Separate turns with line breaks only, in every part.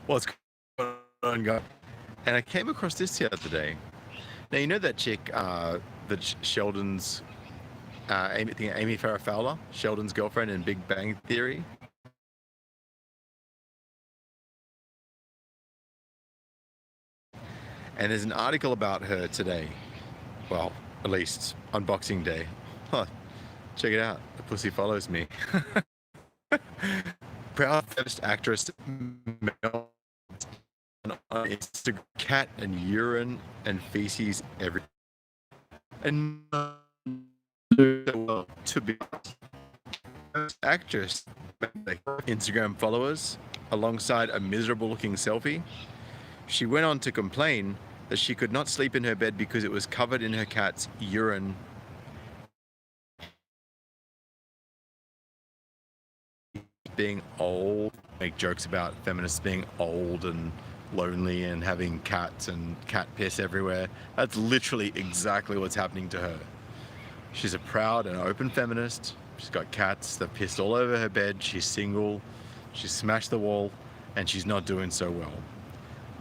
What's going on, guys? And I came across this the other day. Now, you know that chick, that Sheldon's, Amy Farrah Fowler, Sheldon's girlfriend in Big Bang Theory? And there's an article about her today. Well, at least on Boxing Day. Huh. Check it out. The pussy follows me. Proud feminist actress Mel on Instagram, cat and urine and feces every. And to be actress, Instagram followers, alongside a miserable-looking selfie. She went on to complain that she could not sleep in her bed because it was covered in her cat's urine. Being old, make jokes about feminists being old and lonely and having cats and cat piss everywhere. That's literally exactly what's happening to her. She's a proud and open feminist. She's got cats that pissed all over her bed. She's single. She's smashed the wall, and she's not doing so well.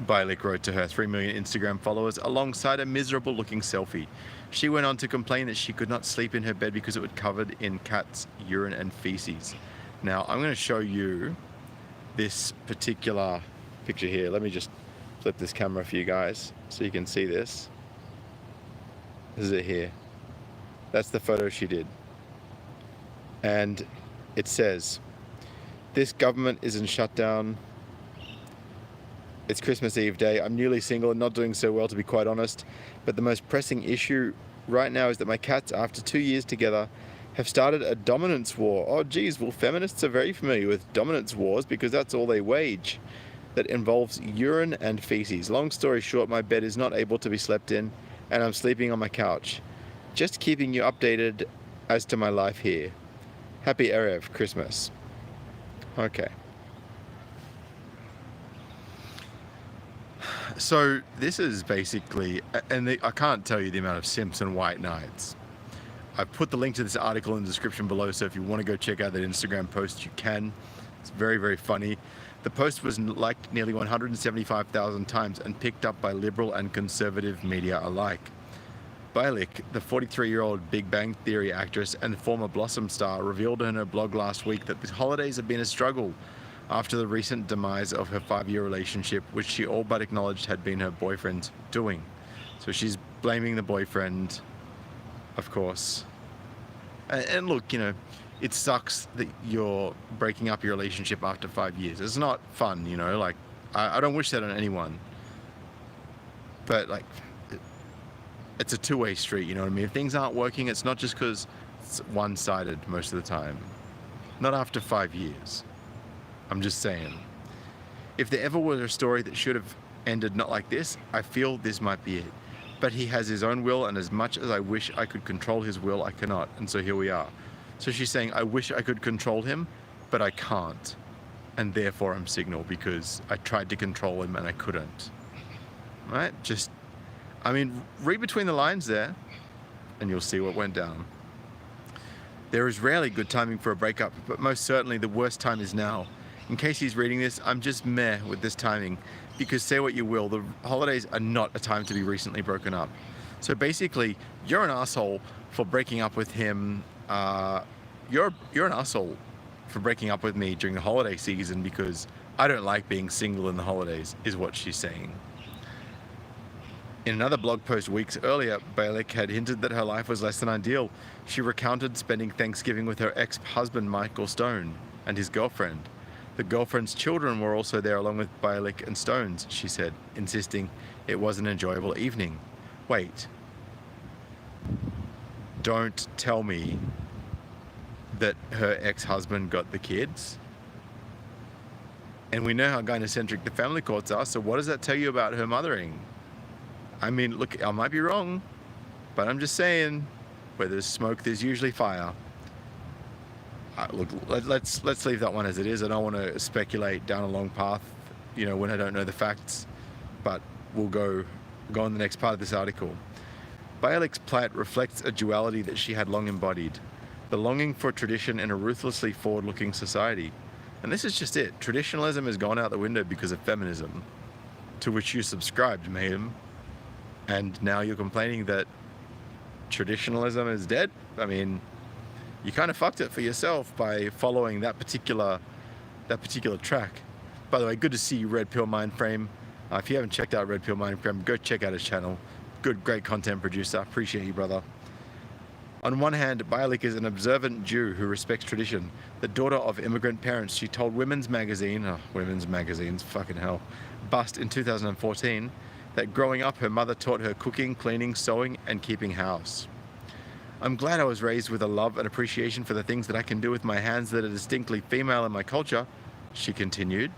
Bialik wrote to her 3 million Instagram followers alongside a miserable-looking selfie. She went on to complain that she could not sleep in her bed because it was covered in cat's urine and feces. Now, I'm going to show you this particular picture here. Let me just flip this camera for you guys so you can see this. This is it here. That's the photo she did. And it says, "This government is in shutdown. It's Christmas Eve day. I'm newly single and not doing so well, to be quite honest. But the most pressing issue right now is that my cats, after 2 years together, have started a dominance war." Oh, geez. Well, feminists are very familiar with dominance wars because that's all they wage. That involves urine and feces. Long story short, my bed is not able to be slept in, and I'm sleeping on my couch. Just keeping you updated as to my life here. Happy Erev, Christmas. Okay. So this is basically, and I can't tell you the amount of simps and white knights. I've put the link to this article in the description below, so if you want to go check out that Instagram post, you can. It's very, very funny. The post was liked nearly 175,000 times and picked up by liberal and conservative media alike. Bialik, the 43-year-old Big Bang Theory actress and former Blossom star, revealed in her blog last week that the holidays have been a struggle after the recent demise of her 5-year relationship, which she all but acknowledged had been her boyfriend's doing. So she's blaming the boyfriend, of course. And look, you know, it sucks that you're breaking up your relationship after 5 years. It's not fun, you know, like, I don't wish that on anyone. But, like, it's a two-way street, you know what I mean? If things aren't working, it's not just because it's one-sided most of the time. Not after 5 years. I'm just saying. If there ever was a story that should have ended not like this, I feel this might be it. But he has his own will, and as much as I wish I could control his will, I cannot. And so here we are. So she's saying, I wish I could control him, but I can't. And therefore I'm signal because I tried to control him and I couldn't. Right? Just, I mean, read between the lines there and you'll see what went down. There is rarely good timing for a breakup, but most certainly the worst time is now. In case he's reading this, I'm just meh with this timing, because say what you will, the holidays are not a time to be recently broken up. So basically, you're an asshole for breaking up with him. You're an asshole for breaking up with me during the holiday season because I don't like being single in the holidays, is what she's saying. In another blog post weeks earlier, Bialik had hinted that her life was less than ideal. She recounted spending Thanksgiving with her ex-husband Michael Stone and his girlfriend. The girlfriend's children were also there along with Bialik and Stone's, she said, insisting it was an enjoyable evening. Wait. Don't tell me that her ex-husband got the kids? And we know how gynocentric the family courts are, so what does that tell you about her mothering? I mean, look, I might be wrong, but I'm just saying, where there's smoke, there's usually fire. Look, let's leave that one as it is. I don't want to speculate down a long path, you know, when I don't know the facts, but we'll go on the next part of this article. Bialik's plight reflects a duality that she had long embodied, the longing for tradition in a ruthlessly forward-looking society. And this is just it. Traditionalism has gone out the window because of feminism, to which you subscribed, ma'am. And now you're complaining that traditionalism is dead? I mean, you kind of fucked it for yourself by following that particular track. By the way, good to see you, Red Pill Mindframe. If you haven't checked out Red Pill Mindframe, go check out his channel. Great content producer. Appreciate you, brother. On one hand, Bialik is an observant Jew who respects tradition. The daughter of immigrant parents, she told Women's Magazine's fucking hell, Bust in 2014, that growing up, her mother taught her cooking, cleaning, sewing, and keeping house. I'm glad I was raised with a love and appreciation for the things that I can do with my hands that are distinctly female in my culture, she continued.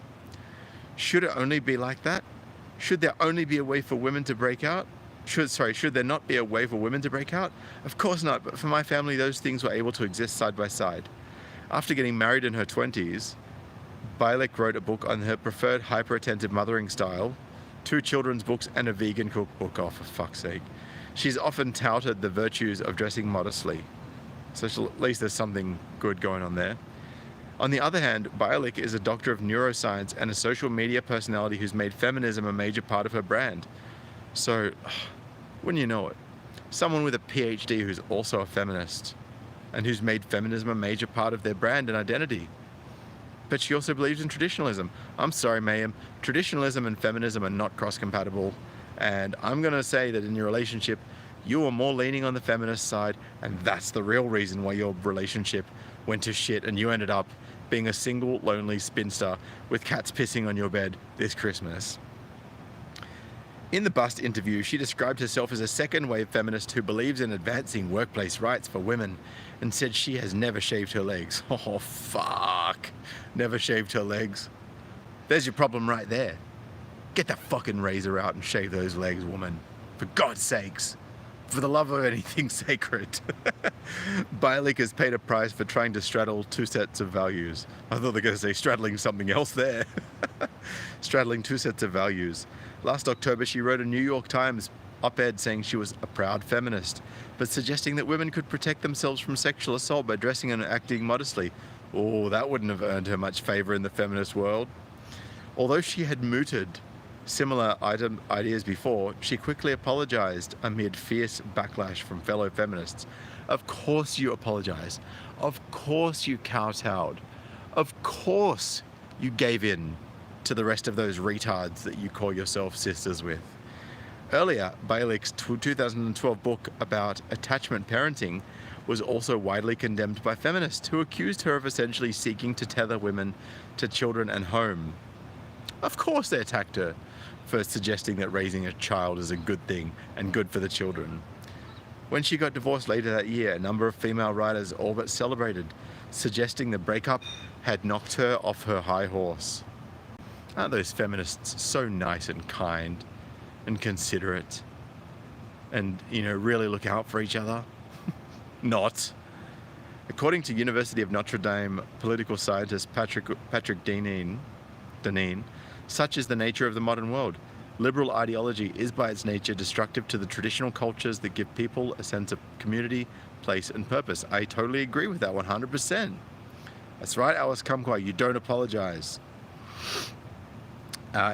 Should it only be like that? Should there only be a way for women to break out? Should there not be a way for women to break out? Of course not, but for my family, those things were able to exist side by side. After getting married in her 20s, Bialik wrote a book on her preferred hyper-attentive mothering style, 2 children's books, and a vegan cookbook. Oh, for fuck's sake. She's often touted the virtues of dressing modestly. So at least there's something good going on there. On the other hand, Bialik is a doctor of neuroscience and a social media personality who's made feminism a major part of her brand. So, wouldn't you know it? Someone with a PhD who's also a feminist and who's made feminism a major part of their brand and identity. But she also believes in traditionalism. I'm sorry, ma'am. Traditionalism and feminism are not cross-compatible. And I'm going to say that in your relationship, you are more leaning on the feminist side, and that's the real reason why your relationship went to shit and you ended up being a single, lonely spinster with cats pissing on your bed this Christmas. In the Bust interview, she described herself as a second-wave feminist who believes in advancing workplace rights for women and said she has never shaved her legs. Oh, fuck. Never shaved her legs. There's your problem right there. Get that fucking razor out and shave those legs, woman. For God's sakes. For the love of anything sacred. Bialik has paid a price for trying to straddle 2 sets of values. I thought they were going to say straddling something else there. Straddling 2 sets of values. Last October, she wrote a New York Times op-ed saying she was a proud feminist, but suggesting that women could protect themselves from sexual assault by dressing and acting modestly. Oh, that wouldn't have earned her much favor in the feminist world. Although she had mooted similar ideas before, she quickly apologized amid fierce backlash from fellow feminists. Of course you apologize. Of course you kowtowed. Of course you gave in to the rest of those retards that you call yourself sisters with. Earlier, Bialik's 2012 book about attachment parenting was also widely condemned by feminists who accused her of essentially seeking to tether women to children and home. Of course they attacked her for suggesting that raising a child is a good thing and good for the children. When she got divorced later that year, a number of female writers all but celebrated, suggesting the breakup had knocked her off her high horse. Aren't those feminists so nice and kind and considerate and, really look out for each other? Not. According to University of Notre Dame political scientist Patrick Deneen, such is the nature of the modern world. Liberal ideology is by its nature destructive to the traditional cultures that give people a sense of community, place, and purpose. I totally agree with that 100%. That's right, Alice Kumquat, you don't apologize.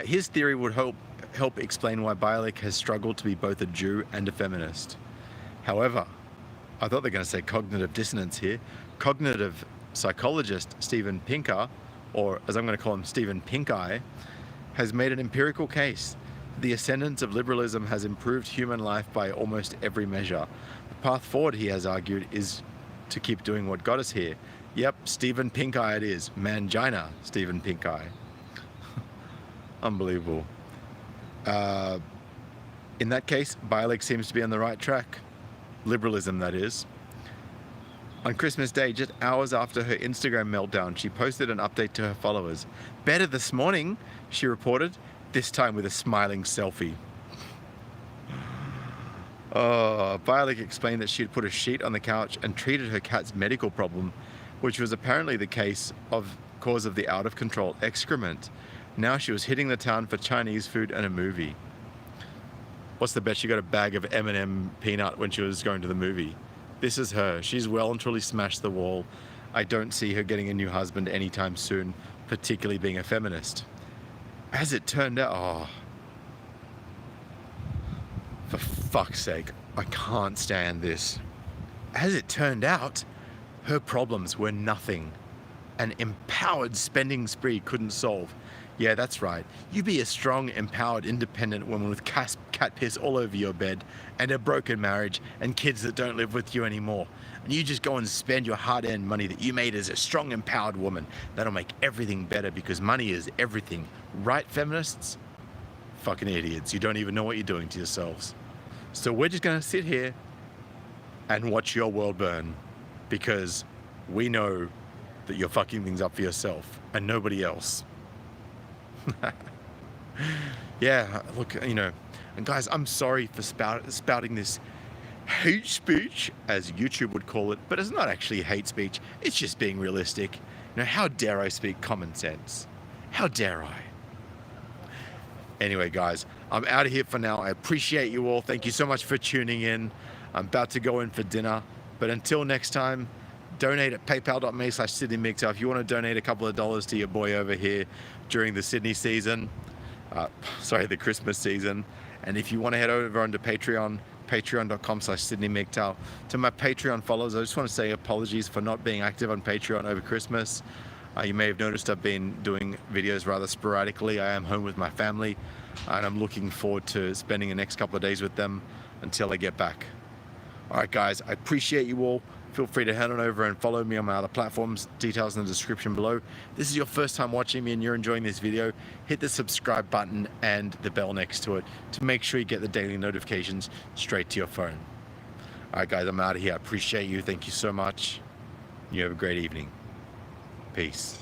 His theory would help explain why Bialik has struggled to be both a Jew and a feminist. However, I thought they were going to say cognitive dissonance here. Cognitive psychologist Steven Pinker, or as I'm going to call him, Steven Pink-Eye, has made an empirical case. The ascendance of liberalism has improved human life by almost every measure. The path forward, he has argued, is to keep doing what got us here. Yep, Steven Pink-Eye it is. Mangina, Steven Pink-Eye. Unbelievable. In that case, Bialik seems to be on the right track. Liberalism, that is. On Christmas Day, just hours after her Instagram meltdown, she posted an update to her followers. Better this morning, she reported, this time with a smiling selfie. Bialik explained that she had put a sheet on the couch and treated her cat's medical problem, which was apparently the cause of the out-of-control excrement. Now she was hitting the town for Chinese food and a movie. What's the bet? She got a bag of M&M peanut when she was going to the movie. This is her. She's well and truly smashed the wall. I don't see her getting a new husband anytime soon. particularly being a feminist. As it turned out, oh, for fuck's sake, I can't stand this. As it turned out, her problems were nothing an empowered spending spree couldn't solve. Yeah, that's right. You be a strong, empowered, independent woman with cat piss all over your bed and a broken marriage and kids that don't live with you anymore. And you just go and spend your hard-earned money that you made as a strong, empowered woman. That'll make everything better because money is everything. Right, feminists? Fucking idiots. You don't even know what you're doing to yourselves. So we're just going to sit here and watch your world burn because we know that you're fucking things up for yourself and nobody else. Yeah, look, you know, and guys, I'm sorry for spouting this hate speech, as YouTube would call it, but it's not actually hate speech. It's just being realistic. You know, how dare I speak common sense? How dare I? Anyway, guys, I'm out of here for now. I appreciate you all. Thank you so much for tuning in. I'm about to go in for dinner, but until next time, donate at paypal.me/SydneyMGTOW if you want to donate a couple of dollars to your boy over here during the Sydney season, the Christmas season. And if you want to head over onto Patreon, patreon.com/SydneyMGTOW. To my Patreon followers, I just want to say apologies for not being active on Patreon over Christmas. You may have noticed I've been doing videos rather sporadically. I am home with my family, and I'm looking forward to spending the next couple of days with them until I get back. All right, guys, I appreciate you all. Feel free to head on over and follow me on my other platforms, details in the description below. If this is your first time watching me and you're enjoying this video, hit the subscribe button and the bell next to it to make sure you get the daily notifications straight to your phone. All right, guys, I'm out of here. I appreciate you. Thank you so much. You have a great evening. Peace.